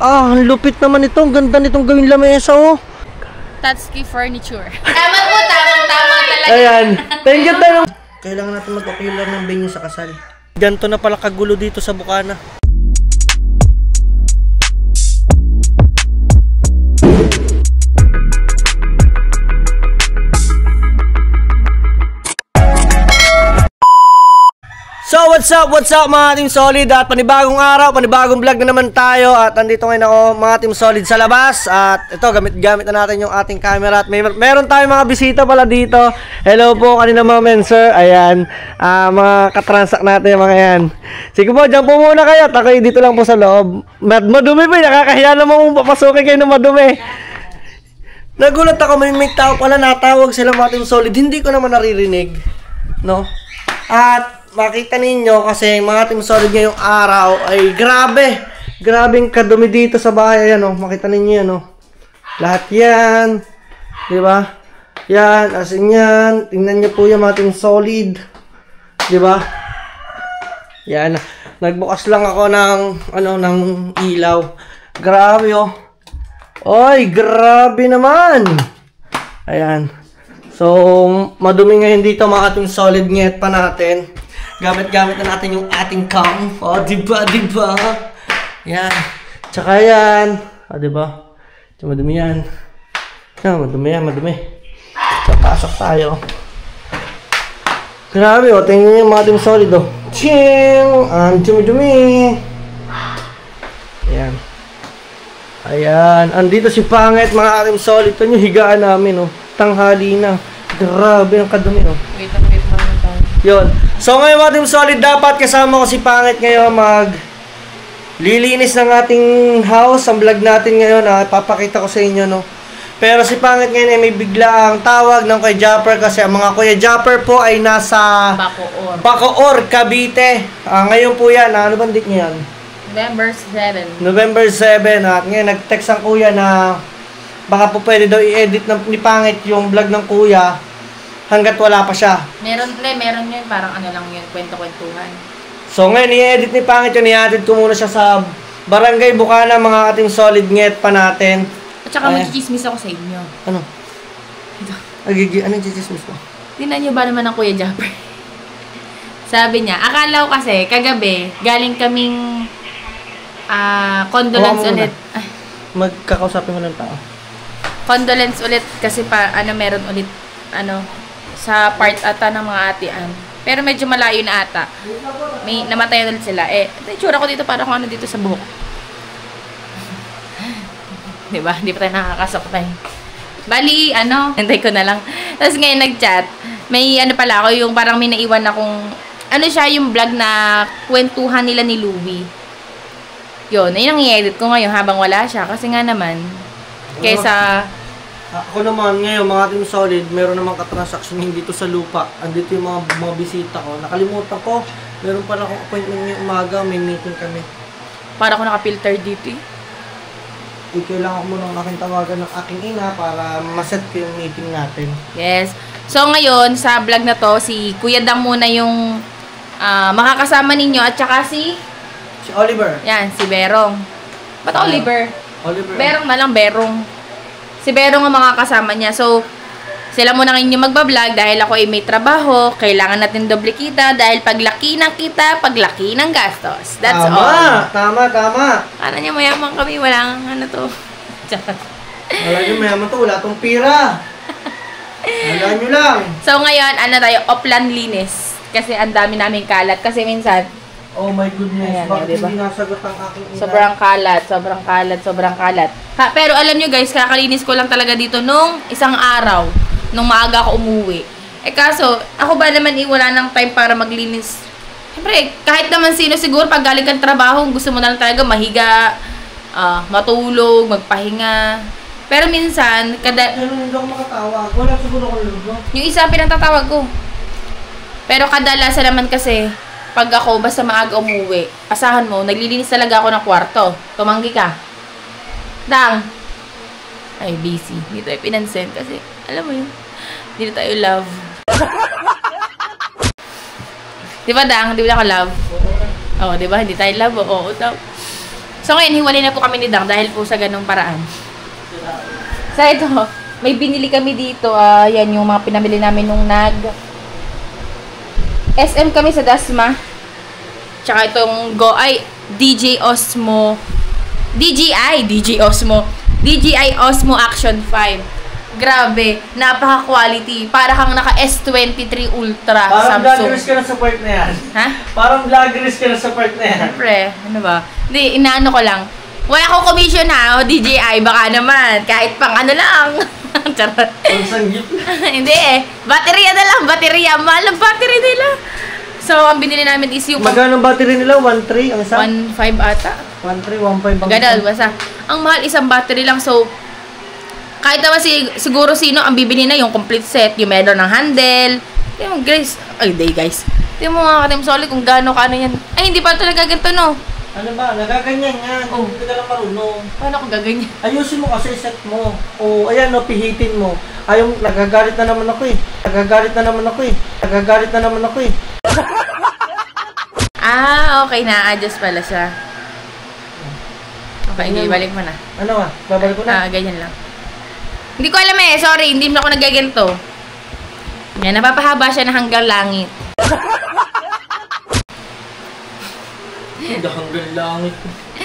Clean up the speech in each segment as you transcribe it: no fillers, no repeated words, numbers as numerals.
Ah, ang lupit naman ito. Ang ganda nitong gawing lamesa, oh. Tatsuki Furniture. Tama po, tama talaga. Ayan. Thank you tayo. Kailangan natin mag-ocular ng venue sa kasal. Ganto na pala kagulo dito sa Bukana. So what's up mga Team Solid, at panibagong araw, panibagong vlog na naman tayo. At andito ngayon ako mga Team Solid sa labas. At ito, gamit na natin yung ating camera. At meron tayong mga bisita pala dito. Hello po kanina mga men, sir. Ayan, mga katransak natin mga yan. Sige po, dyan po muna kayo. At ako dito lang po sa loob. Madumi pa, nakakahiya naman kung papasukin kayo ng madumi. Nagulat ako, may tao pala, natawag sila mga Team Solid. Hindi ko naman naririnig, no? At makita ninyo kasi mga Team Solid ngayong araw ay grabeng kadumi dito sa bahay. Ayan, oh, makita ninyo yan, oh. Lahat yan, di ba? Yan, as in yan. Tingnan niyo po yung mga Team Solid, di ba? Yan, nagbukas lang ako ng ilaw. Grabe, oh. Oy, grabe naman. Ayan. So, madumi ngayon dito mga Team Solid. Ngayat pa natin. Gamit na natin yung ating cam. O, diba? Yan. Tsaka yan. O, diba? Madumi yan. Yan, madumi. So, pasok tayo. Grabe, o. Tingnan nyo yung mga Team Solid, o. Ching! Ang dumi-dumi. Ayan. Ayan. Andito si Pangit, mga Team Solid. Ito yung higaan namin, o. Tanghali na. Grabe ang kadumi, o. Wait lang tayo. Yun. So ngayon mga Team Solid, dapat kasama ko si Pangit ngayon lilinis ng ating house. Ang vlog natin ngayon, papakita ko sa inyo, no. Pero si Pangit ngayon ay may biglaang tawag ng Kuya Japper kasi ang mga Kuya Japper po ay nasa Bacoor, Cavite. Ngayon po yan, ano bang date niya yan? November 7. At ngayon nag-text ang kuya na baka po pwede daw i-edit ni Pangit yung vlog ng kuya hanggat wala pa siya. Meron yun, parang ano lang yun, kwento-kwentuhan. So ngayon, i-edit ni Pangit yun, i-edit ko muna siya sa Barangay Bukana, mga Team Solid. Ngayat pa natin. At saka mag-chismis ako sa inyo. Ano? Anong chismis ko? Tingnan nyo ba naman ang Kuya Japper? Sabi niya, akala ko kasi, kagabi, galing kaming condolence ulit. Magkakausapin mo ng tao. Condolence ulit kasi meron ulit, sa part ata ng mga atian. Pero medyo malayo na ata. May namatay ulit sila. Itsura ko dito para kung ano dito sa buhok. Diba? Hindi pa tayo nakakasok tayo. Bali, hintay ko na lang. Tapos ngayon nag-chat. May pala ako, yung parang may naiwan akong, siya yung vlog na kwentuhan nila ni Louie. Yun, ayun ang i-edit ko ngayon habang wala siya. Kasi nga naman, kaysa ako naman ngayon, mga Team Solid, meron namang katransaksyon dito sa lupa. Andito yung mga bisita ko. Nakalimutan ko, meron pa akong appointment ngayong umaga, may meeting kami. Para ako nakapilter dito eh. Kailangan ko muna aking tawagan ng aking ina para maset ko yung meeting natin. Yes. So ngayon, sa vlog na to, si Kuya Dang muna yung makakasama ninyo at saka si Oliver. Yan, si Berong. Ba't Oliver? Oliver. Berong na lang, Berong. Si Berong ang mga kasama niya. So, sila muna ngayon yung magbablog dahil ako ay may trabaho. Kailangan natin doble kita dahil paglaki ng kita, paglaki ng gastos. That's all. Tama. Ano niya, mayaman kami. Walang to. Wala nyo mayaman to. Wala tong pira. Wala nyo lang. So, ngayon, tayo? Oplan linis. Kasi ang dami naming kalat. Kasi minsan, oh my goodness, ayan, bakit diba? hindi nasagot ang aking ina? Sobrang kalat. Pero alam nyo guys, kakalinis ko lang talaga dito nung isang araw, nung maaga ako umuwi. Kaso, ako ba naman wala nang time para maglinis? Siyempre, kahit naman sino siguro, pag galing kang trabaho, gusto mo na lang talaga mahiga, matulog, magpahinga. Pero minsan, hindi ako makatawag. Wala siguro akong lugo. Yung isa pinatatawag ko. Pero kadalasan naman kasi, pag ako, basta maaga umuwi, asahan mo, naglilinis talaga ako ng kwarto. Tumanggi ka. Dang. Ay, busy. Hindi tayo pinansin kasi, alam mo yun, hindi tayo love. Di ba, Dang? Di ba ako love? Oo, di ba? Hindi tayo love. Oo, daw. So ngayon, hiwalay na po kami ni Dang dahil po sa ganung paraan. So ito, may binili kami dito. Yan yung mga pinamili namin nung SM kami sa Dasma. Tsaka itong DJI Osmo Action 5. Grabe, napaka-quality. Para kang naka S23 Ultra Parang Samsung. vloggerist ka na sa part na yan. Ha? Parang vloggerist ka na sa part na yan. Siyempre, ano ba? Hindi, inaano ko lang. Wala akong commission ha, o DJI, baka naman. Kahit pang ano lang. Charot. Hindi eh. Baterya na lang, baterya. Mahal ang battery nila. So, ang binili namin is yung... Magkano ang battery nila? 1.3 ang isa? 1.5 ata. 1.3, 1.5 ang Ganun, basta. Ang mahal isang battery lang. So, kahit naman siguro sino ang bibili na yung complete set, yung meron ng handle, yung guys, guys. Yung mga Ka-Team Solid kung gaano ka ano yan. Ay, hindi pa ito nagaganto, no? Ano ba? Nagaganyan nga. Hindi ka lang marunong. Paano kung gaganyan? Ayusin mo kasi set mo. O, ayan o, pihitin mo. Ayaw, nagagalit na naman ako eh. Nagagalit na naman ako eh. Okay na. Adjust pala siya. Okay, ibalik mo na. Ano babalik ko na? Ganyan lang. Hindi ko alam eh. Sorry, hindi mo ako nagaganto. Yan, napapahaba siya na hanggang langit. Hanggang langit.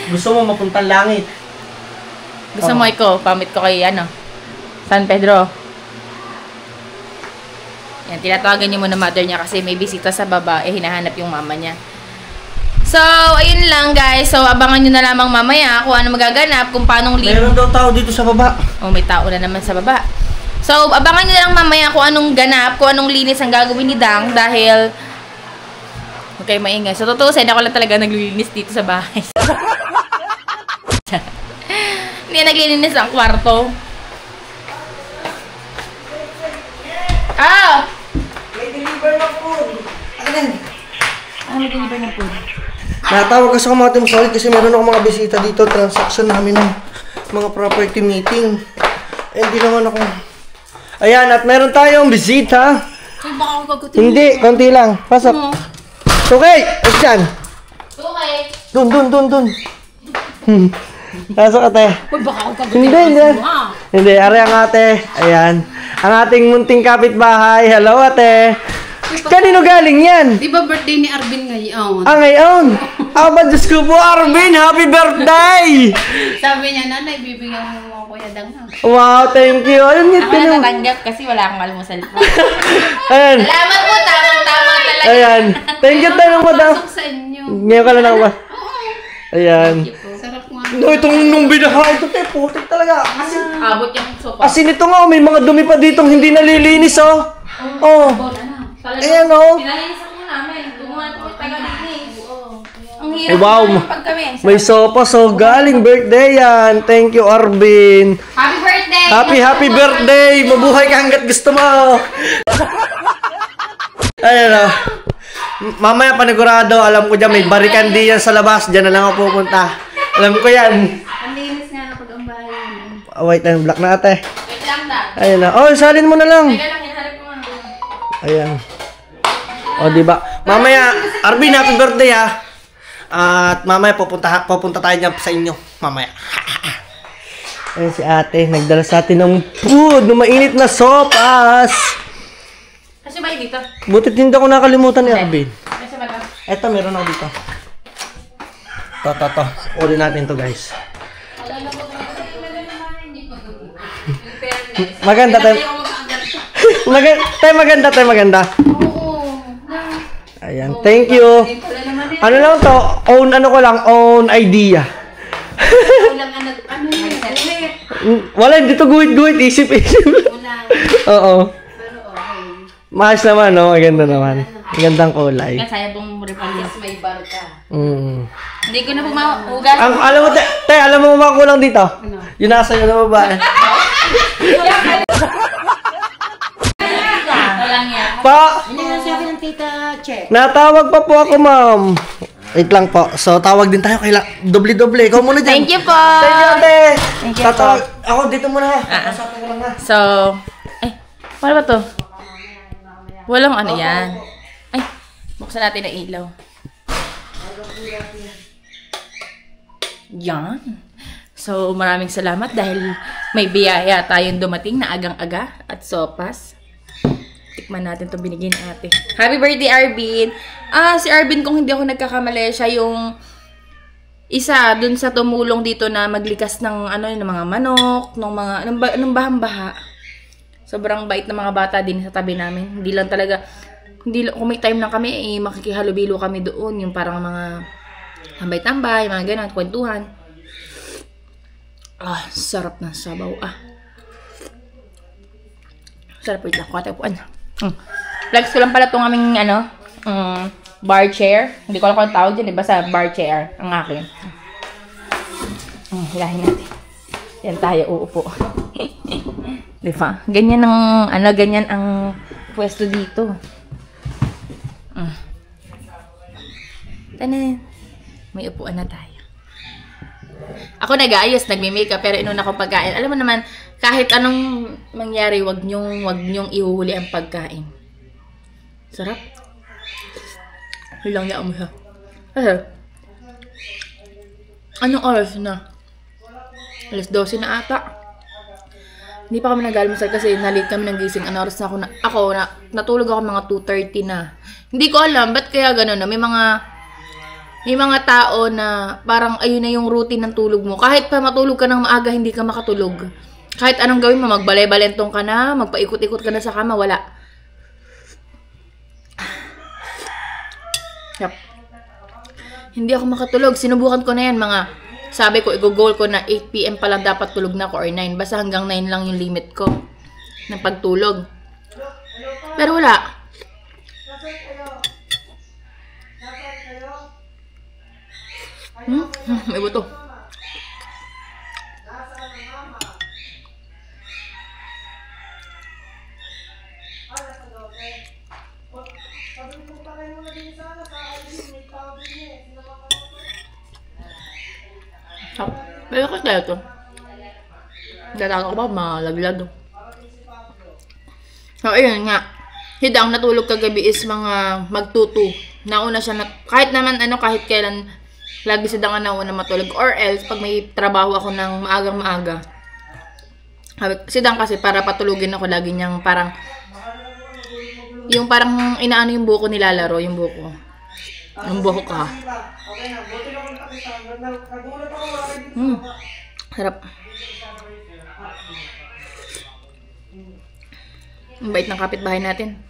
Gusto mo mapuntang langit? Gusto mo ikaw, pamit ko kay San Pedro. Yan, tinatawagan niyo muna mother niya kasi may bisita sa baba, hinahanap yung mama niya. So, ayun lang guys. So, abangan nyo na lamang mamaya kung ano magaganap, kung paanong linis. Meron daw tao dito sa baba. May tao na naman sa baba. So, abangan nyo na lang mamaya kung anong ganap, kung anong linis ang gagawin ni Dang dahil okay, maingay. So, tutusin, ako lang talaga naglilinis dito sa bahay. Hindi naglilinis ang kwarto. May deliver ng food. May deliver ng food? Natawag kasi ako mga Team Solid kasi meron akong mga bisita dito. Transaction namin ng mga property meeting. Hindi naman ako... Ayan, at meron tayong bisita. Ay, baka ako gagutin. Hindi, konti lang. Pasok. Okay, what's dyan? Okay. Dun. Pasok ate. Uy, baka ako gagutin. Hindi. Hindi, ari ang ate. Ayan. Ang ating munting kapitbahay. Hello ate. Kanino galing yan? Di ba birthday ni Arvin ngayon? Ngayon? Diyos ko po, Arvin! Happy birthday! Sabi niya, nanay, bibigyan mo mo Kuya Dang. Wow, thank you. Ayun, Ako na natanggap kasi wala akong almusal po. Ayan. Salamat po, tamang-tama talaga. Ayan. Thank you tayo mo daw. Pasok sa inyo. Ngayon ka lang ako ba? Ayan. Sarap nga. No, itong nung binaha, ito tayo, putik talaga. Abot yung sopa. Asin ito nga, may mga dumi pa ditong hindi nalilinis, oh. Oh. Ayan, oh. Pinalinisan mo namin. Gumawa po taga-linis. Ang hirap Wow. pag kami. May sopa, so galing birthday yan. Thank you, Arvin. Happy birthday! Happy birthday! Mabuhay ka hanggat gusto mo! Ayan o. Mamaya panigurado, alam ko dyan, may barikan diyan sa labas. Diyan na lang ako pupunta. Alam ko yan. Ang linis nga na pag ang bahay yun. Wait lang, black na ate. Wait lang da. Ayan na. Oh, salin mo na lang. Teka lang, hinaharap ko nga. Ayan. O, diba? Mamaya, Arvin, happy birthday ha. At mamaya pupunta tayo dyan sa inyo. Mamaya. Ayan si ate, nagdala sa atin ng food, ng mainit na sopas. Kasi ba dito? Butit hindi ako nakalimutan ni Arvin. Kasi ba ito? Eto, meron ako dito. To. Uli natin to guys. Maganda tayo. Maganda. Ayan, thank you. Ano lang to? Own idea. Wala, hindi to guhit-guhit. Isip. Oo. Maayos naman, no? Maganda naman. Magandang kulay. Saya pong repalis. May barka. Hindi ko na po maugas. Alam mo, alam mo mga kulang dito? Yung nasa iyo na babae. Natawag pa po ako, ma'am. Wait lang po. So, tawag din tayo. Doble-doble. Ikaw muna dyan. Thank you po. Thank you, ate. Thank you Tatawag. po. Ako, dito muna ha. Kasapin ko lang ha. So, ano ba to? Walang ano yan. Ay, buksan natin ang ilaw. Yan. So, maraming salamat dahil may biyaya tayong dumating na agang-aga at sopas. Tikman natin itong binigay ni ate. Happy birthday, Arvin! Si Arvin, kung hindi ako nagkakamali, siya yung isa dun sa tumulong dito na maglikas ng ng mga manok, ng bahang-baha. Sobrang bait ng mga bata din sa tabi namin. Kung may time lang kami, makikihalubilo kami doon. Yung parang mga tambay-tambay, mga ganun, kwentuhan. Sarap ng sabaw. Sarap ito. Katapuan. Flex ko lang pala itong aming, bar chair. Hindi ko alam kung ang tawag dyan, basta bar chair ang akin. Hilahin natin. Yan tayo uupo. Diba? Ganyan ang pwesto dito. Tanan. May upuan na tayo. Ako nag-aayos, nagme-makeup, pero inuna ko pagkain. Alam mo naman, kahit anong mangyari, wag nyong ihuhuli ang pagkain. Sarap. Hilang niya mo siya. Anong oras na? Alas 12 na ata. Hindi pa kami nag-almusal kasi na-late kami ng gising. Ano oras na ako natulog ako mga 2:30 na. Hindi ko alam, ba't kaya gano'n na? May mga tao na parang ayun na yung routine ng tulog mo. Kahit pa matulog ka ng maaga, hindi ka makatulog. Kahit anong gawin mo, magbalay-balentong ka na, magpaikot-ikot ka na sa kama, wala. Yep. Hindi ako makatulog. Sinubukan ko na yan, sabi ko, i-goal ko na 8 PM pa lang dapat tulog na ako or 9. Basta hanggang 9 lang yung limit ko ng pagtulog. Pero wala. May buto. Pero kasi ito. Dalaga ko ba malaglag. So, ayun nga. Hidang natulog kagabi is mga magtutu. Nauna siya kahit naman kahit kailan lagi si Dang nauna matulog. Or else, pag may trabaho ako ng maagang maaga. Si Dang kasi para patulugin ako lagi niyang parang yung parang inaano yung buko nilalaro, yung buko. Yung buko ka. Harap. Ang bait ng kapitbahay natin.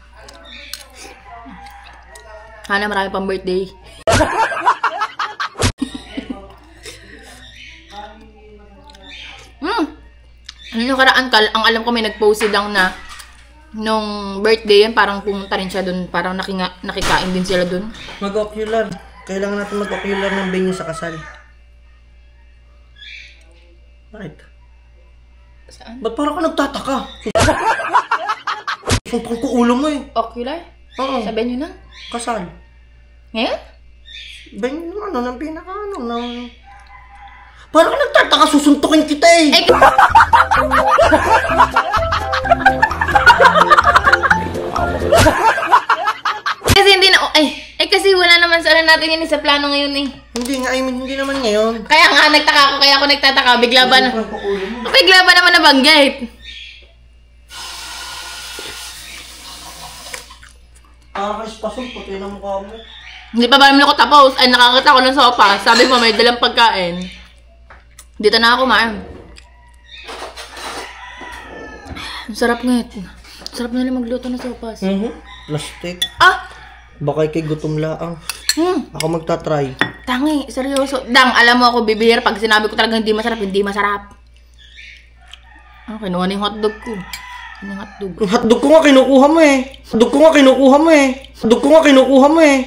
Sana marami pang birthday. Ano karaan ang alam ko may nag-post si Dang na nung birthday yan, parang pumunta rin siya dun, parang nakikain din sila dun. Mag-ocular. Kailangan natin mag-ocular ng venue sa kasal. Bakit? Saan? Ba't parang ka nagtataka? Sumpang ko ulo mo eh. Ocular? Oo. Sabihin nyo na. Kasal. Ngayon? Venue ng pinaka ng... Parang ka nagtataka, susuntukin kita eh. Kasi hindi na, kasi wala naman sa natin yun sa plano ngayon eh. Hindi nga, hindi naman ngayon. Kaya nga, nagtaka ako, kaya ako nagtataka, bigla ba naman nabanggit? Pakaspasun, puti na mukha mo. Hindi pa ba naman ako tapos? Ay, nakakita ko ng sopa. Sabi mo, may dalang pagkain. Dito na ako, kumain. Ang sarap nga ito. Sarap na lang magluto ng sopas. Plastic. Ah! Baka kay gutom laang. Ako magta-try. Tangi, seryoso. Dang, alam mo ako bibihir. Pag sinabi ko talaga hindi masarap, hindi masarap. Kinuha na yung hotdog ko. Yung hotdog. Yung hotdog ko nga kinukuha mo eh. Hotdog ko nga kinukuha mo eh. Hotdog ko nga kinukuha mo eh.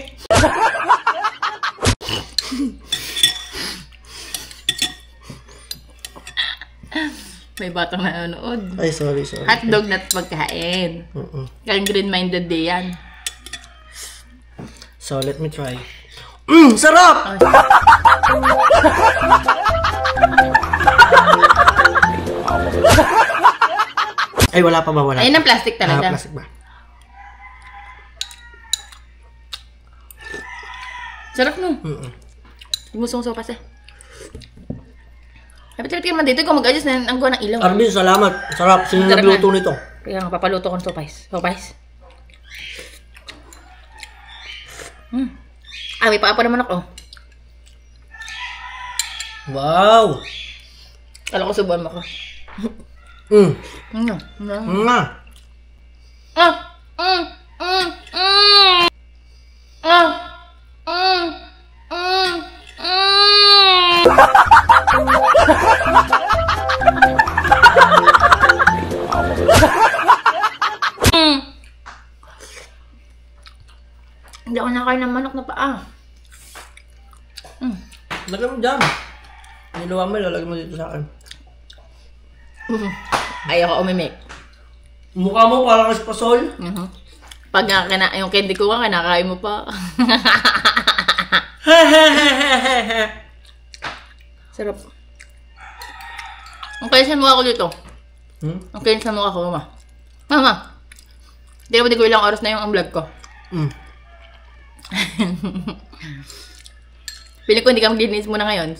May batang nanonood. Ay, sorry. Hotdog na pagkain. Kaya green-minded day yan. So, let me try. Sarap! Ay, wala pa ba? Wala. Ayun ang plastic talaga. Plastic ba? Sarap no? Gusto kong sopas eh. Kapit-kapit ka naman dito. Ikaw mag-adjust na ang gawa ng ilaw. Arvin, salamat. Sarap. Sino Sarap nagluto na. nito? Kaya nga, papaluto ko ng sopais. Sopais. Ah, may paapa naman ako. Wow! Kala ko subuan mo ko. Mm. Ano? Ma! Ah! Hindi ako nakain ng manok na paa. Lagyan mo dyan. Niluwa mo, lalagyan mo dito sa akin. Ayoko umimik. Mukha mo parang espasol. Pag nga yung candy ko nga, kinakain mo pa. Sarap. Ang kailan mo ako dito. Ang kailan mo ako, mama. Mama, hindi ko ilang oras na yung vlog ko. Pili ko hindi ka maglinis muna ngayon.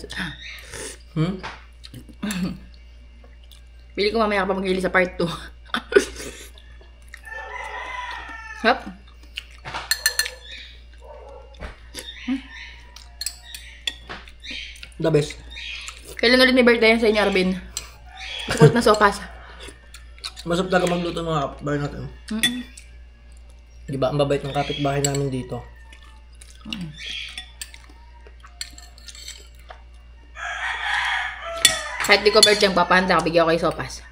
Pili ko mamaya ka pa maglinis sa part 2. Hop. The best. Kailan ulit may birthday yan sa inyo, Arvin? Sukulot na sopas. Masarap talaga magluto ng mga kapitbahay natin. Diba, ang babait ng kapitbahay namin dito. Kahit di ko birthday ang papahanda, bigyan ko kayo sopas.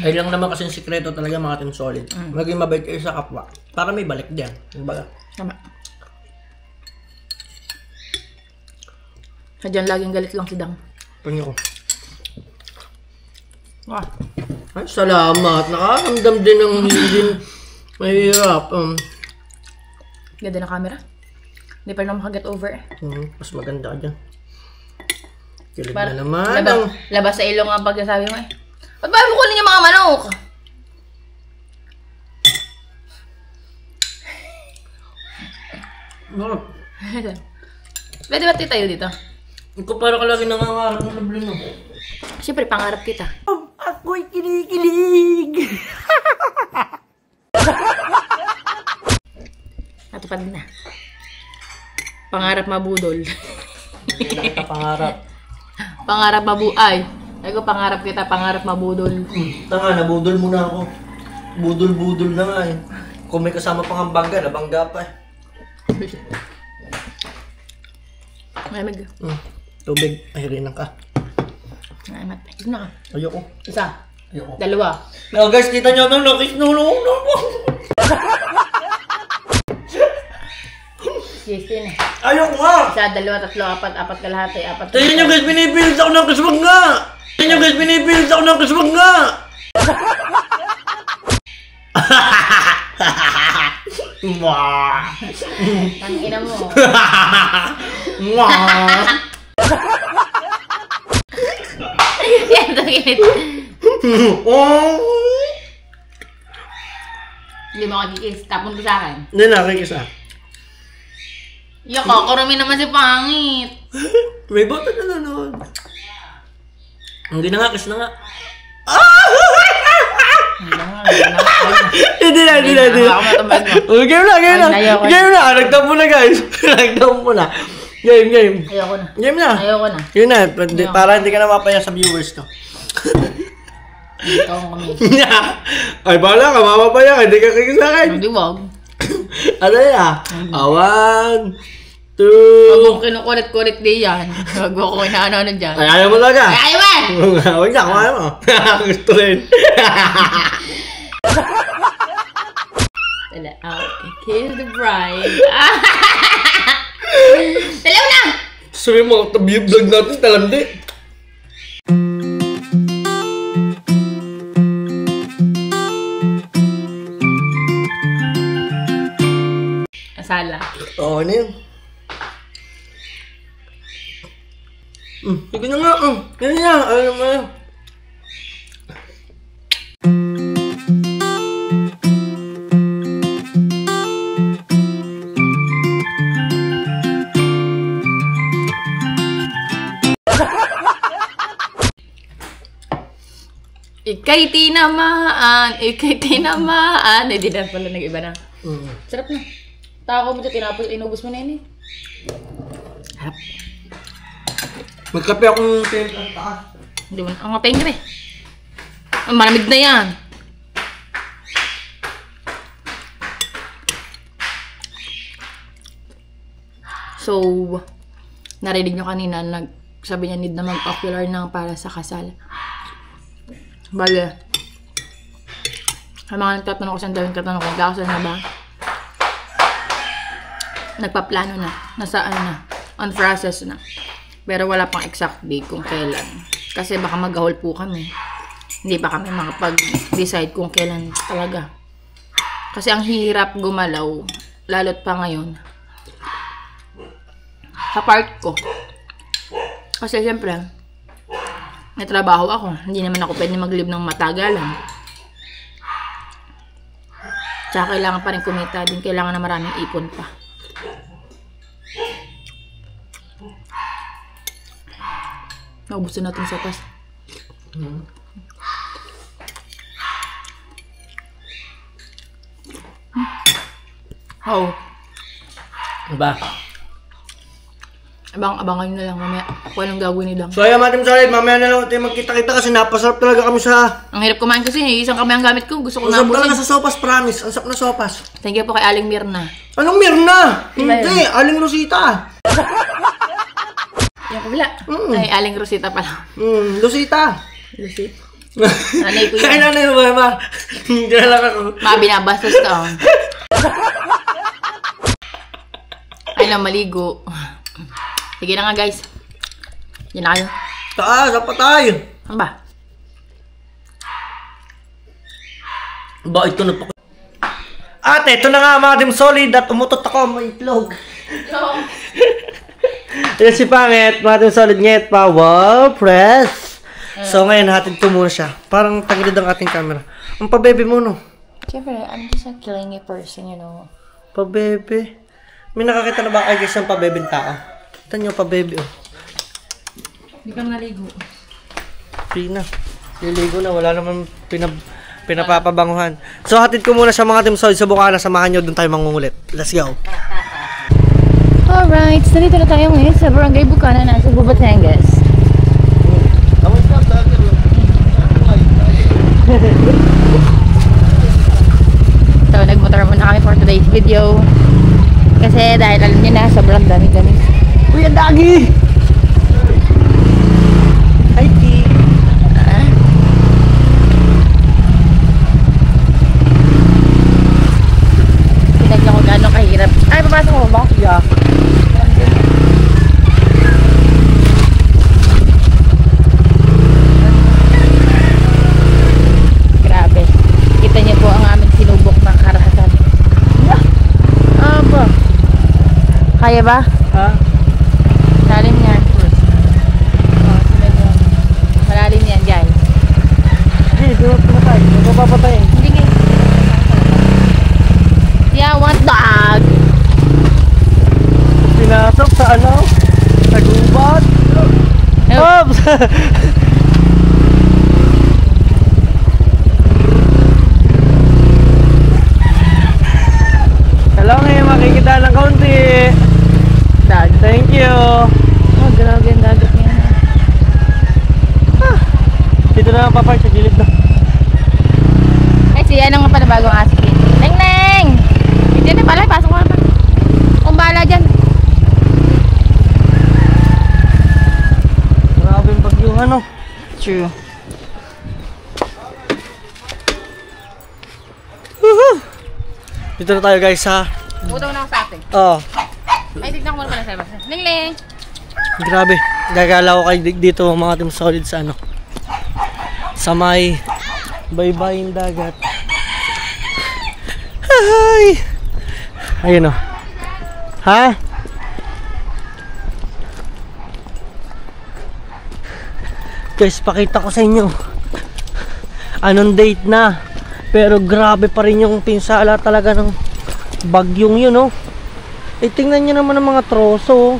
Ay lang naman kasi sikreto talaga mga Team Solid. Maging mabait kayo sa kapwa. Para may balik din. Diba? Tama. Sadyan laging galit lang si Dang. Pangyo ko. Wah. Ay, salamat. Nakakamdam din ng hindi mahirap. Ganda na camera. Hindi pa naman makaget over eh. Mas maganda ka dyan. Kilig Para, na naman. labas sa ilong ang pagsasabi mo eh. Ba't ba mo kunin yung mga manok? Pwede ba tayo dito? Ikaw para ka lagi nangangarap ng lablin mo. Siyempre, pangarap kita. Ako'y kinikilig! Natupad na. Pangarap mabudol. Hindi na kita pangarap. Pangarap mabuay. Ay ko pangarap kita, pangarap mabudol. Tanga, nabudol muna ako. Budol-budol na nga eh. Kung may kasama pang bangga, nabangga pa eh. Malamig. Tubig, ay rinang ka. Malamig. Ito na ka. Ayoko. Isa. Ayoko. Dalawa. No, guys, kita nyo nung nakis nulong. Yes, din eh. Ayoko nga! Isa, dalawa, tatlo, apat, apat kalahati, apat. Tingnan nyo guys, binipilit ako ng kaswag nga! Tingnan nyo guys, binipilit ako ng kaswag nga! Mwah! Ang ina mo. Mwah! Yan, tangit. Hindi mo kakikis. Tapon ko sa akin. Hindi na, kikisa. Yoko, karami naman si Pangit. May bata na nanood. Hindi na nga, kiss na nga. Hindi na. Game na. Game na. Nagtampo na guys. Nagtampo na. Game. Ayoko na. Game na. Ayoko na. Yun na. Para hindi ka na mapaya sa viewers ko. Ito ang kami. Ay, bahala ka. Mamapaya ka. Hindi ka kikis sa akin. Hindi wag. Ano yan? 1, 2. Huwag mong kinukulit-kulit di yan. Huwag mo ko inaano dyan. Ay, ayaw mo talaga. Ay, ayaw man! Huwag na, ayaw mo. Gusto rin. Tala, kiss the bride. Dalaw na! Sabi mo, vlog natin, talandi. Asala. Oo, ano yun? Sige na nga. Yan niya. Ano naman. Ika'y tinamaan, Hindi na pala nag-iba na. Sarap na. Tako mo ito, tinapos, inubos mo na yun eh. Sarap. Magkape akong tent ang taas. Hindi mo, ang ngapeng rin. Malamig na yan. So, narinig nyo kanina, sabi niya need na mag-ocular na para sa kasal. Bale, ang mga nagtatanong ko sa dawin katanong ko, kakasal na ba? Nagpaplano na, nasa ano na, on process na. Pero wala pang exact date kung kailan. Kasi baka mag-haul po kami. Hindi pa kami makapag-decide kung kailan talaga. Kasi ang hirap gumalaw, lalo't pa ngayon, sa part ko. Kasi siyempre, may trabaho ako. Hindi naman ako pwede mag-leave ng matagalan. Tsaka kailangan pa rin kumita din. Kailangan na maraming ipon pa. Naubusin natin sa tas. Oh. Diba? Abangan nyo na lang mamaya kung anong gagawin nila. So ayan mga Team Solid, mamaya na lang tayo magkita-kita kasi napasarap talaga kami sa... Ang hirap kumain kasi, isang kami ang gamit ko. Gusto ko Ang sarap talaga nabusin. sa sopas, promise. Ang sarap na sopas. Thank you po kay Aling Mirna. Anong Mirna? Diba Hindi, Aling Rosita. Yung kabila. Ay, Aling Rosita pala. Rosita. Lucy. Nanay ko Kaya yun. nanay mo ba, ma? Hindi na lang ako. Mga binabastos ka. Oh. Ay na, maligo. Sige na nga guys. Yan na kayo. Taas, apa tayo? Ano ba? Bakit ko na pa... Ate, ito na nga mga Team Solid at umutot ako may itlog. Yan si Pangit, mga Team Solid ngayet pa. Wow, press! So ngayon, hatid ko muna siya. Parang tagilid ang ating camera. Ang pabebe mo, no? Siyempre, I'm just a clingy person, you know. Pabebe. May nakakita na ba kayo guys ng pabebeng tao? Ito nyo, pabebe, oh. Hindi ka naligo. Pina. Liligo na, wala naman pinapapabanguhan. So, hatid ko muna sa mga Team Solid sa Bukana. Samahan nyo, doon tayo mangungulit. Let's go. Alright, so dito na tayo ngayon sa Barangay Bukana, nasa Batangas. So, nagmotor muna kami for today's video. Kasi dahil alam niyo na, sobrang dami-dami. Uy, ang dagi! Hi, T. Pinagyan ko gano'ng kahirap. Ay, papasok mo ba? Yeah. Grabe. Kita niyo po ang aming sinubok ng karahasan. Aba. Kaya ba? Ha? Malalim yan. Oh, sunod yun. Malalim yan, guys. Hey, doon na tayo. Magpapatayin. Hindi nga. Yeah, what dog? Pinasok sa ano? Sa gubat. Oops! Hello ngayon, makikita ng kaunti. Dog. Thank you. Oh, grabe ang dagat niya. Dito na papark sa gilid na. Ay, siya nga pala bagong aso. Neng, Neng! Hindi na pala, pasok mo naman. Kung bahala dyan. Grabe yung bagyong ano. True. Dito na tayo guys ha. Buta mo na ako sa atin. Oh, Ay, tignan ko muna pala sa labas. Neng, Neng! grabe. Gagala ko kayo dito mga Team Solid sa ano. Sa may baybayin dagat. Hi! Ayun o. Ha? Guys, pakita ko sa inyo. Anong date na? Pero grabe pa rin yung pinsala talaga ng bagyong yun, oh. Eh, tingnan nyo naman ang mga troso, oh.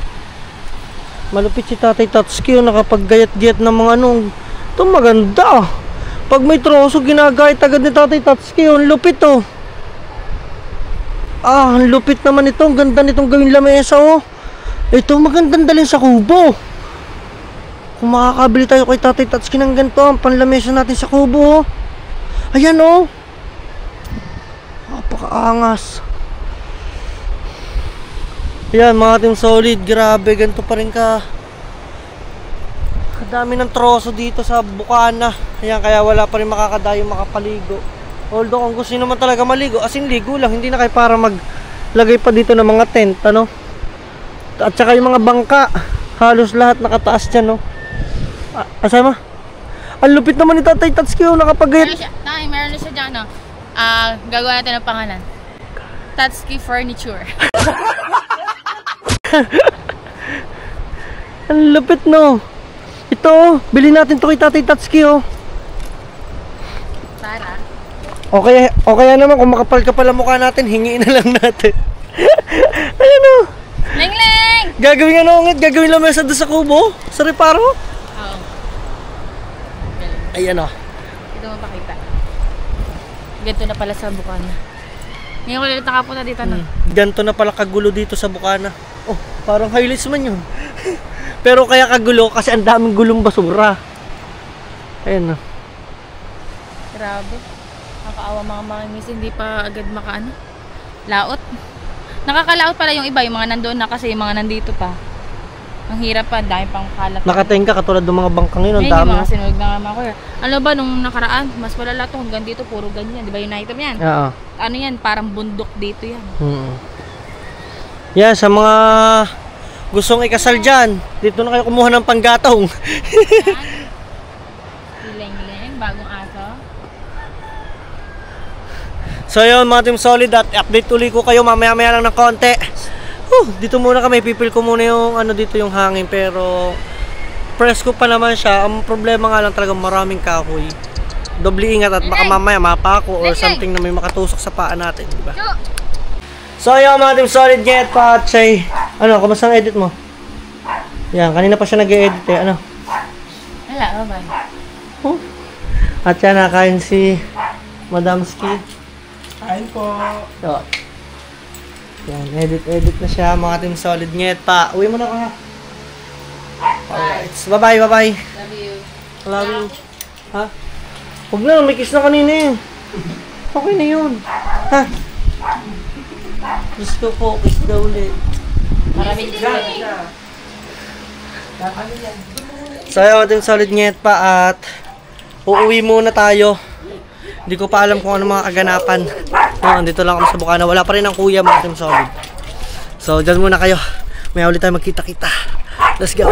Malupit si Tatay Tatsuki, oh, nakapaggayat-gayat ng mga anong. Ito maganda, oh. Pag may troso, ginagayat agad ni Tatay Tatsuki. Ang lupit oh. Ang lupit naman ito. Ang ganda nitong gawing lamesa oh. Ito magandang dalhin sa kubo. Kung makakabili tayo kay Tatay Tatsuki ng ganito, ang panlamesa natin sa kubo oh. Ayan oh. Napakaangas. Ayan mga Team Solid. Grabe, ganito pa rin ka. Kadami ng troso dito sa bukana. Ayan, kaya wala pa rin makakadayo makapaligo. Although kung gusto naman talaga maligo, as in ligo lang, hindi na kayo para maglagay pa dito ng mga tent, ano? At saka yung mga bangka, halos lahat nakataas dyan, no? Asama? Ang lupit naman ni Tatay Tatsuki, nakapagayat. Meron na siya dyan, no? Gagawa natin ng pangalan. Tatsuki Furniture. Ang lupit, no? Ito, bilhin natin to kay Tatay Tatsuki, oh. Para? O kaya naman, kung makapal ka pala mukha natin, hingiin na lang natin. Ayan, oh. Leng-leng! Gagawin ano, gagawin lamesa doon sa kubo? Sa reparo? Oo. Ayan, oh. Ito mo pakita. Ganito na pala sa Bukana. Ngayon ko ulit nakapunta dito, no? Ganito na pala kagulo dito sa Bukana. Oh, parang highlights man yun. Pero kaya kagulo kasi ang daming gulong basura. Ayan, oh. Grabe. Nakakaawa mga mangis, hindi pa agad makaano. Laot. Nakakalaot pala yung iba, yung mga nandoon na kasi yung mga nandito pa. Ang hirap pa, dahil pang kalat. Nakatingin ka katulad ng mga bangkang yun, ang Ayun, dami. yung mga sinunog na nga mga kuya. Ano ba, nung nakaraan, mas malala to hanggang dito, puro ganyan. Di ba yung nakita mo yan? Oo. Ano yan, parang bundok dito yan. Yan, sa mga gustong ikasal dyan, dito na kayo kumuha ng panggatong. Leng-leng, bagong aso. So yun mga Team Solid, at update uli ko kayo mamaya-maya lang ng konti. Dito muna kami, pipil ko muna yung ano dito yung hangin, pero presko pa naman siya. Ang problema nga lang talaga maraming kahoy. Doble ingat at baka mamaya mapako or something na may makatusok sa paa natin, di ba? So yun mga Team Solid, get pa Chay. Ano, kamusta ang edit mo? Yan, kanina pa siya nag-e-edit eh, ano? Wala, bye. At yan, nakain si Madam Ski. Kain po. So, yan, edit na siya mga Team Solid. Nget pa, uwi mo na ka ha. Alright, bye bye. Love you. Love you. Ha? Huwag na, may kiss na kanina eh. Okay na yun. Ha? Gusto ko, kiss daw ulit. Maraming So yun, Team Solid, nget pa at uuwi muna tayo. Hindi ko pa alam kung ano mga kaganapan. Dito lang kami sa Bukana. Wala pa rin ang kuya mga Team Solid. So, dyan muna kayo. May ulit tayo magkita-kita. Let's go.